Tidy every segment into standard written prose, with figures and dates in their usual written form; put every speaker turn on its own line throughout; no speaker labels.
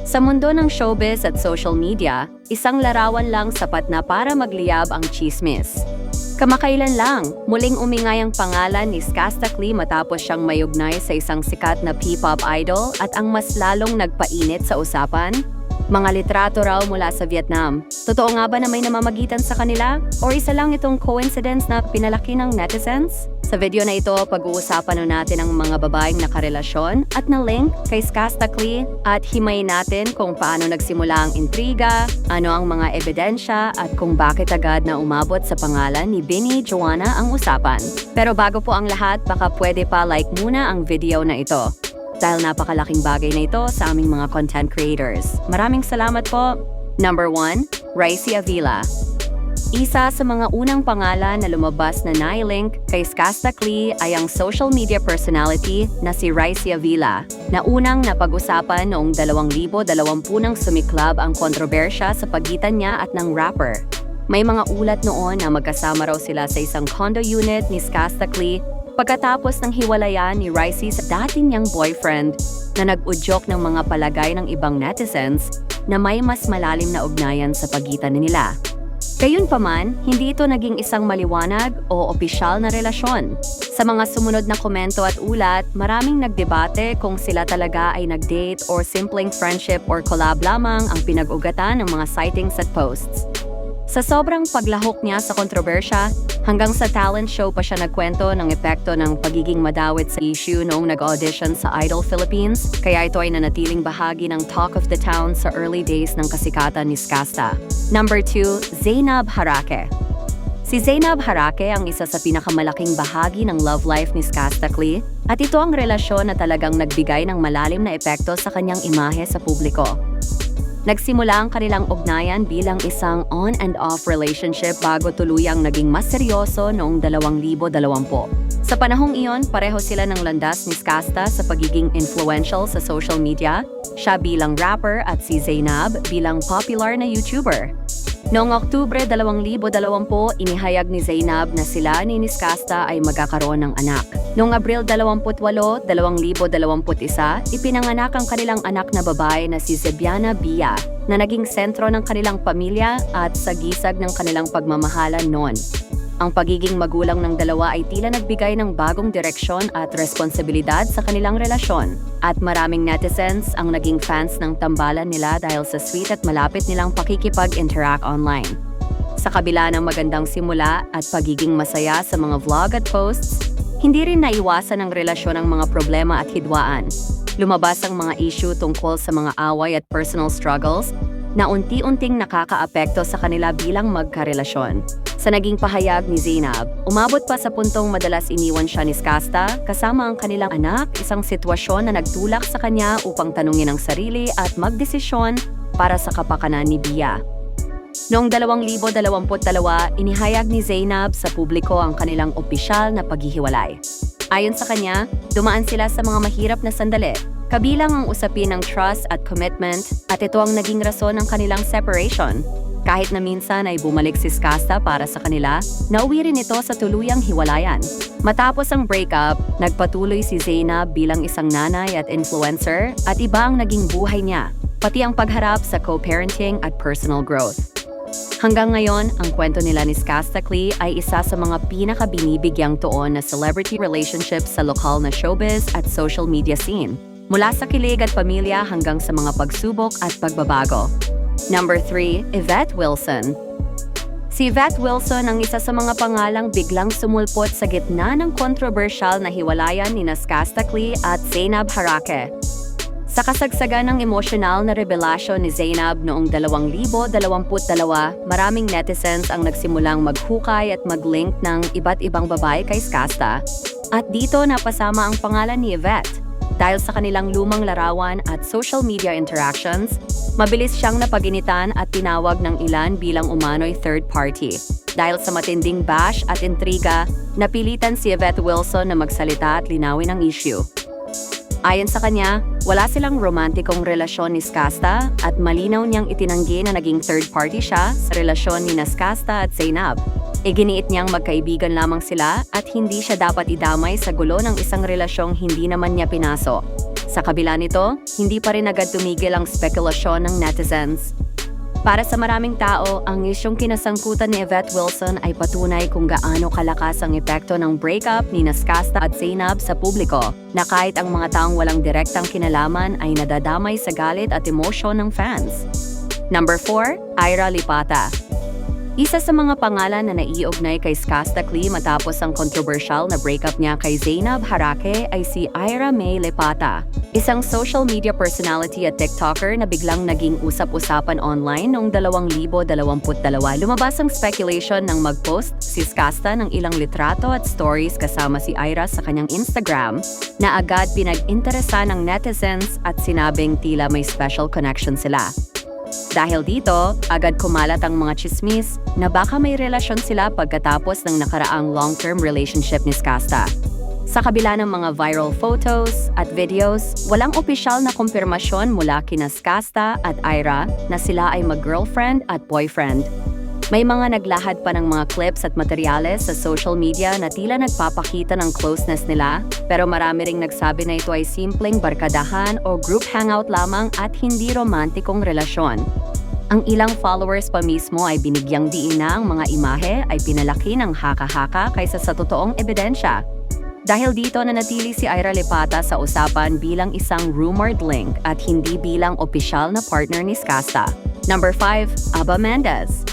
Sa mundo ng showbiz at social media, isang larawan lang sapat na para magliyab ang chismis. Kamakailan lang, muling umingay ang pangalan ni Skasta Klee matapos siyang mayugnay sa isang sikat na P-pop idol at ang mas lalong nagpainit sa usapan, mga litrato raw mula sa Vietnam. Totoo nga ba na may namamagitan sa kanila? O isa lang itong coincidence na pinalaki ng netizens? Sa video na ito, pag-uusapan natin ang mga babaeng nakarelasyon at na-link kay Skasta Klee at himayin natin kung paano nagsimula ang intriga, ano ang mga ebidensya at kung bakit agad na umabot sa pangalan ni Bini Joanna ang usapan. Pero bago po ang lahat, baka pwede pa like muna ang video na ito. Dahil napakalaking bagay na ito sa aming mga content creators. Maraming salamat po. Number 1, Ricey Avila. Isa sa mga unang pangalan na lumabas na nailink kay Skasta Klee ay ang social media personality na si Ricey Avila, na unang napag-usapan noong 2020 nang sumiklab ang kontrobersya sa pagitan niya at ng rapper. May mga ulat noon na magkasama raw sila sa isang condo unit ni Skasta Klee pagkatapos ng hiwalayan ni Ricey sa dating niyang boyfriend na nag-udyok ng mga palagay ng ibang netizens na may mas malalim na ugnayan sa pagitan nila. Gayunpaman, hindi ito naging isang maliwanag o opisyal na relasyon. Sa mga sumunod na komento at ulat, maraming nagdebate kung sila talaga ay nag-date or simpleng friendship or collab lamang ang pinag-ugatan ng mga sightings at posts. Sa sobrang paglahok niya sa kontrobersya, hanggang sa talent show pa siya nagkwento ng epekto ng pagiging madawit sa issue noong nag-audition sa Idol Philippines, kaya ito ay nanatiling bahagi ng talk of the town sa early days ng kasikatan ni Skasta. Number 2, Zainab Harake. Si Zainab Harake ang isa sa pinakamalaking bahagi ng love life ni Skasta Klee at ito ang relasyon na talagang nagbigay ng malalim na epekto sa kanyang imahe sa publiko. Nagsimula ang kanilang ugnayan bilang isang on and off relationship bago tuluyang naging mas seryoso noong 2020. Sa panahong iyon, pareho sila ng landas ni Skasta sa pagiging influential sa social media, siya bilang rapper at si Zainab bilang popular na YouTuber. Noong Oktubre 2020, inihayag ni Zainab na sila ni Skasta ay magkakaroon ng anak. Noong Abril 28, 2021, ipinanganak ang kanilang anak na babae na si Zebiana Bia, na naging sentro ng kanilang pamilya at sagisag ng kanilang pagmamahalan noon. Ang pagiging magulang ng dalawa ay tila nagbigay ng bagong direksyon at responsibilidad sa kanilang relasyon. At maraming netizens ang naging fans ng tambalan nila dahil sa sweet at malapit nilang pakikipag-interact online. Sa kabila ng magandang simula at pagiging masaya sa mga vlog at posts, hindi rin naiwasan ang relasyon ng mga problema at hidwaan. Lumabas ang mga issue tungkol sa mga away at personal struggles na unti-unting nakakaapekto sa kanila bilang magkarelasyon. Sa naging pahayag ni Zainab, umabot pa sa puntong madalas iniwan siya ni Skasta kasama ang kanilang anak, isang sitwasyon na nagtulak sa kanya upang tanungin ang sarili at magdesisyon para sa kapakanan ni Bia. Noong 2022, inihayag ni Zainab sa publiko ang kanilang opisyal na paghihiwalay. Ayon sa kanya, dumaan sila sa mga mahirap na sandali, kabilang ang usapin ng trust at commitment, at ito ang naging rason ng kanilang separation. Kahit na minsan ay bumalik si Skasta para sa kanila, nauwi rin ito sa tuluyang hiwalayan. Matapos ang breakup, nagpatuloy si Zainab bilang isang nanay at influencer at iba ang naging buhay niya, pati ang pagharap sa co-parenting at personal growth. Hanggang ngayon, ang kwento nila ni Skasta Klee ay isa sa mga pinakabinibigyang tuon na celebrity relationships sa lokal na showbiz at social media scene. Mula sa kilig at pamilya hanggang sa mga pagsubok at pagbabago. Number 3, Yvette Wilson. Si Yvette Wilson ang isa sa mga pangalang biglang sumulpot sa gitna ng kontrobersyal na hiwalayan ni Skasta Klee at Zainab Harake. Sa kasagsagan ng emosyonal na revelasyon ni Zainab noong 2022, maraming netizens ang nagsimulang maghukay at mag-link ng iba't ibang babae kay Skasta. At dito napasama ang pangalan ni Yvette. Dahil sa kanilang lumang larawan at social media interactions, mabilis siyang napaginitan at tinawag ng ilan bilang umano'y third party. Dahil sa matinding bash at intriga, napilitan si Yvette Wilson na magsalita at linawin ang issue. Ayon sa kanya, wala silang romantikong relasyon ni Skasta at malinaw niyang itinanggi na naging third party siya sa relasyon ni Skasta at Zainab. Iginiit niyang magkaibigan lamang sila at hindi siya dapat idamay sa gulo ng isang relasyong hindi naman niya pinasok. Sa kabila nito, hindi pa rin agad tumigil ang spekulasyon ng netizens. Para sa maraming tao, ang isyong kinasangkutan ni Yvette Wilson ay patunay kung gaano kalakas ang epekto ng breakup ni Skasta at Zainab sa publiko, na kahit ang mga taong walang direktang kinalaman ay nadadamay sa galit at emosyon ng fans. Number 4, Ira Lipata. Isa sa mga pangalan na naiugnay kay Skasta Klee matapos ang controversial na breakup niya kay Zainab Harake ay si Ira May Lipata, isang social media personality at TikToker na biglang naging usap-usapan online noong 2022. Lumabas ang speculation nang mag-post si Skasta ng ilang litrato at stories kasama si Ira sa kanyang Instagram na agad pinag-interesan ng netizens at sinabing tila may special connection sila. Dahil dito, agad kumalat ang mga chismis na baka may relasyon sila pagkatapos ng nakaraang long-term relationship ni Skasta. Sa kabila ng mga viral photos at videos, walang opisyal na kumpirmasyon mula kina Skasta at Ira na sila ay mag-girlfriend at boyfriend. May mga naglahad pa ng mga clips at materyales sa social media na tila nagpapakita ng closeness nila, pero marami ring nagsabi na ito ay simpleng barkadahan o group hangout lamang at hindi romantikong relasyon. Ang ilang followers pa mismo ay binigyang diin na ang mga imahe ay pinalaki ng haka-haka kaysa sa totoong ebidensya. Dahil dito nanatili si Ira Lipata sa usapan bilang isang rumored link at hindi bilang opisyal na partner ni Skasta. Number 5, Aba Mendez.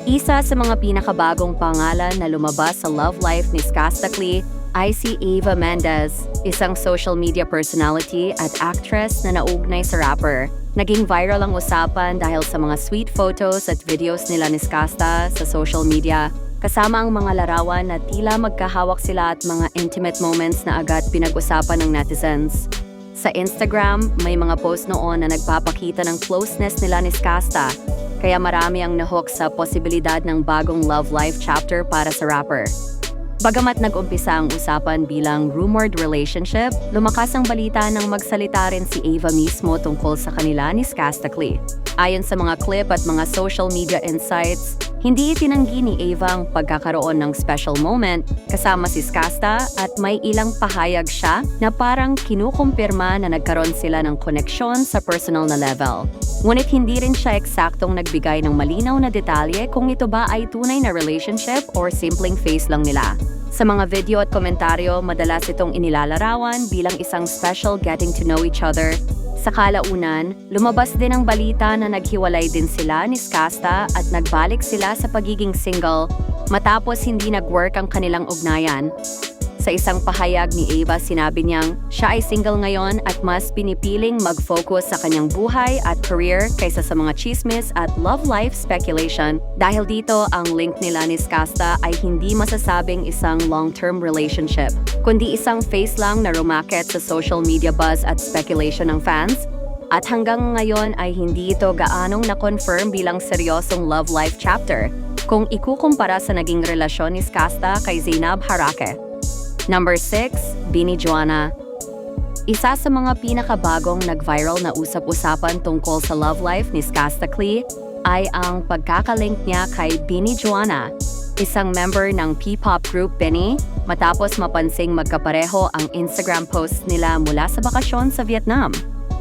Isa sa mga pinakabagong pangalan na lumabas sa love life ni Skasta Klee ay si Eva Mendez, isang social media personality at actress na naugnay sa rapper. Naging viral ang usapan dahil sa mga sweet photos at videos nila ni Skasta sa social media, kasama ang mga larawan na tila magkahawak sila at mga intimate moments na agad pinag-usapan ng netizens. Sa Instagram, may mga post noon na nagpapakita ng closeness nila ni Skasta, kaya marami ang nahook sa posibilidad ng bagong love life chapter para sa rapper. Bagamat nag-umpisa ang usapan bilang rumored relationship, lumakas ang balita nang magsalita rin si Eva mismo tungkol sa kanila ni Skasta Klee. Ayon sa mga clip at mga social media insights, hindi itinanggi ni Eva ang pagkakaroon ng special moment kasama si Skasta at may ilang pahayag siya na parang kinukumpirma na nagkaroon sila ng koneksyon sa personal na level. Ngunit hindi rin siya eksaktong nagbigay ng malinaw na detalye kung ito ba ay tunay na relationship or simpleng phase lang nila. Sa mga video at komentaryo, madalas itong inilalarawan bilang isang special getting to know each other. Sa kalaunan, lumabas din ang balita na naghiwalay din sila ni Skasta at nagbalik sila sa pagiging single matapos hindi nag-work ang kanilang ugnayan. Sa isang pahayag ni Eva, sinabi niyang siya ay single ngayon at mas pinipiling mag-focus sa kanyang buhay at career kaysa sa mga chismis at love life speculation. Dahil dito, ang link nila ni Skasta ay hindi masasabing isang long-term relationship, kundi isang phase lang na rumakit sa social media buzz at speculation ng fans. At hanggang ngayon ay hindi ito gaanong na-confirm bilang seryosong love life chapter kung ikukumpara sa naging relasyon ni Skasta kay Zainab Harake. Number 6, Bini Juana. Isa sa mga pinakabagong nag-viral na usap-usapan tungkol sa love life ni Skasta Klee ay ang pagkakalink niya kay Bini Juana, isang member ng P-pop group Bini, matapos mapansing magkapareho ang Instagram posts nila mula sa bakasyon sa Vietnam.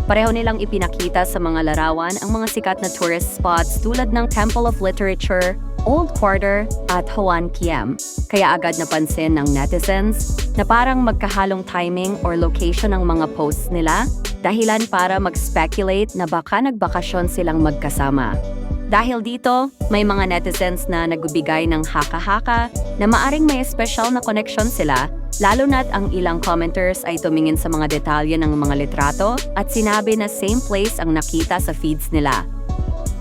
Pareho nilang ipinakita sa mga larawan ang mga sikat na tourist spots tulad ng Temple of Literature, Old Quarter at Hoan Kiem. Kaya agad napansin ng netizens na parang magkahalong timing or location ng mga posts nila, dahilan para mag-speculate na baka nagbakasyon silang magkasama. Dahil dito, may mga netizens na nagbibigay ng haka-haka na maaring may special na connection sila, lalo na't ang ilang commenters ay tumingin sa mga detalye ng mga litrato at sinabi na same place ang nakita sa feeds nila.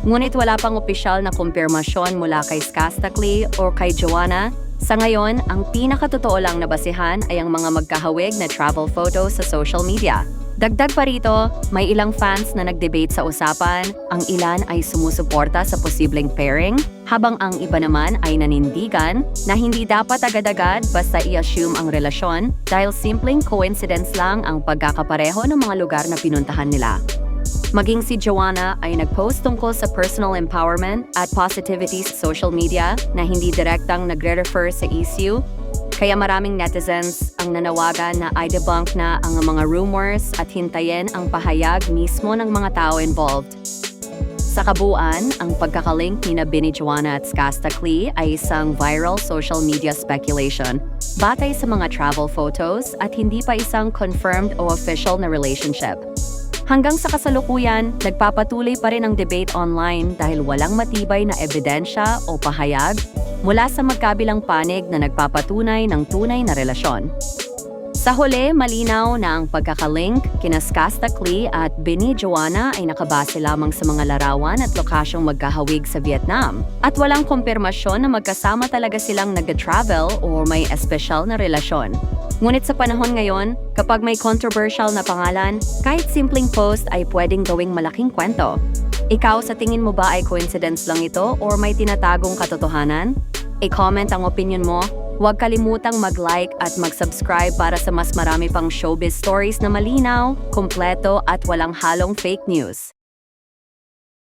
Ngunit wala pang opisyal na kumpirmasyon mula kay Skasta Klee o kay Juana. Sa ngayon, ang pinakatotoo lang na basihan ay ang mga magkahawig na travel photos sa social media. Dagdag pa rito, may ilang fans na nag-debate sa usapan, ang ilan ay sumusuporta sa posibleng pairing, habang ang iba naman ay nanindigan na hindi dapat agad-agad basta i-assume ang relasyon dahil simpleng coincidence lang ang pagkakapareho ng mga lugar na pinuntahan nila. Maging si Juana ay nag-post tungkol sa personal empowerment at positivity sa social media na hindi direktang nagre-refer sa issue, Kaya maraming netizens ang nanawagan na i-debunk na ang mga rumors at hintayin ang pahayag mismo ng mga tao involved. Sa kabuuan, ang pagkakalink ni Binny Joanna at Skasta Klee ay isang viral social media speculation batay sa mga travel photos at hindi pa isang confirmed o official na relationship. Hanggang sa kasalukuyan, nagpapatuloy pa rin ang debate online dahil walang matibay na ebidensya o pahayag mula sa magkabilang panig na nagpapatunay ng tunay na relasyon. Sa huli, malinaw na ang pagkakalink kina Skasta Klee at Binny Joanna ay nakabase lamang sa mga larawan at lokasyong magkahawig sa Vietnam at walang kumpirmasyon na magkasama talaga silang nag-travel o may espesyal na relasyon. Ngunit sa panahon ngayon, kapag may controversial na pangalan, kahit simpleng post ay pwedeng gawing malaking kwento. Ikaw, sa tingin mo ba ay coincidence lang ito or may tinatagong katotohanan? I-comment ang opinion mo. Huwag kalimutang mag-like at mag-subscribe para sa mas marami pang showbiz stories na malinaw, kumpleto at walang halong fake news.